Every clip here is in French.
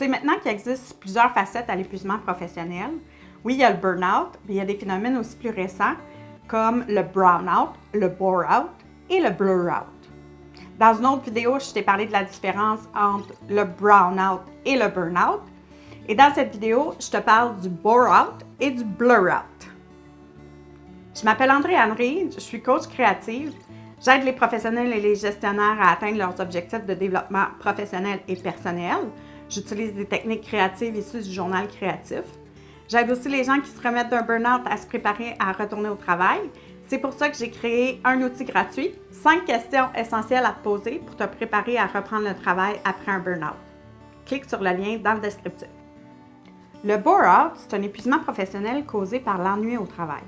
sais maintenant qu'il existe plusieurs facettes à l'épuisement professionnel. Oui, il y a le burn-out, mais il y a des phénomènes aussi plus récents comme le brown-out, le bore-out et le blur-out. Dans une autre vidéo, je t'ai parlé de la différence entre le brown-out et le burn-out. Et dans cette vidéo, je te parle du bore-out et du blur-out. Je m'appelle André-Anne Reid, je suis coach créative. J'aide les professionnels et les gestionnaires à atteindre leurs objectifs de développement professionnel et personnel. J'utilise des techniques créatives issues du journal créatif. J'aide aussi les gens qui se remettent d'un burn-out à se préparer à retourner au travail. C'est pour ça que j'ai créé un outil gratuit, 5 questions essentielles à te poser pour te préparer à reprendre le travail après un burn-out. Clique sur le lien dans le descriptif. Le bore-out, c'est un épuisement professionnel causé par l'ennui au travail.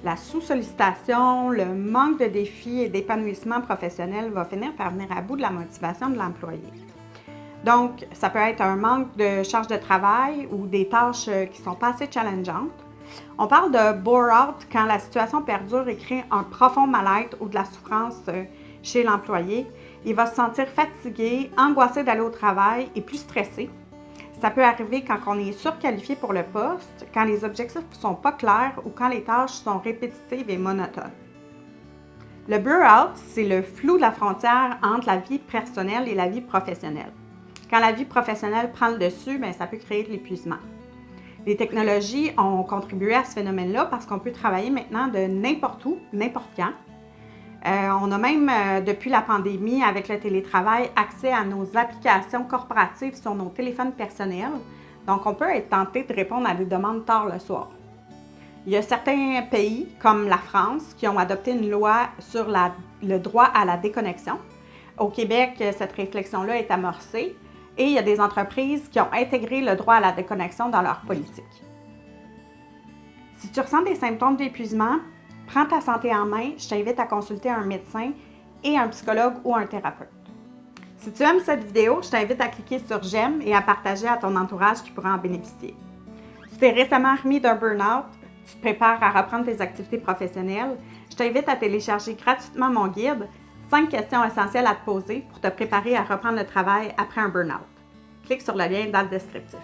La sous-sollicitation, le manque de défis et d'épanouissement professionnel va finir par venir à bout de la motivation de l'employé. Donc, ça peut être un manque de charge de travail ou des tâches qui ne sont pas assez challengeantes. On parle de bore-out quand la situation perdure et crée un profond mal-être ou de la souffrance chez l'employé. Il va se sentir fatigué, angoissé d'aller au travail et plus stressé. Ça peut arriver quand on est surqualifié pour le poste, quand les objectifs ne sont pas clairs ou quand les tâches sont répétitives et monotones. Le burn-out, c'est le flou de la frontière entre la vie personnelle et la vie professionnelle. Quand la vie professionnelle prend le dessus, ça peut créer de l'épuisement. Les technologies ont contribué à ce phénomène-là parce qu'on peut travailler maintenant de n'importe où, n'importe quand. On a même, depuis la pandémie, avec le télétravail, accès à nos applications corporatives sur nos téléphones personnels. Donc, on peut être tenté de répondre à des demandes tard le soir. Il y a certains pays, comme la France, qui ont adopté une loi sur le droit à la déconnexion. Au Québec, cette réflexion-là est amorcée et il y a des entreprises qui ont intégré le droit à la déconnexion dans leur politique. Si tu ressens des symptômes d'épuisement, prends ta santé en main, je t'invite à consulter un médecin et un psychologue ou un thérapeute. Si tu aimes cette vidéo, je t'invite à cliquer sur j'aime et à partager à ton entourage qui pourra en bénéficier. Si tu es récemment remis d'un burn-out, tu te prépares à reprendre tes activités professionnelles, je t'invite à télécharger gratuitement mon guide 5 questions essentielles à te poser pour te préparer à reprendre le travail après un burn-out. Clique sur le lien dans le descriptif.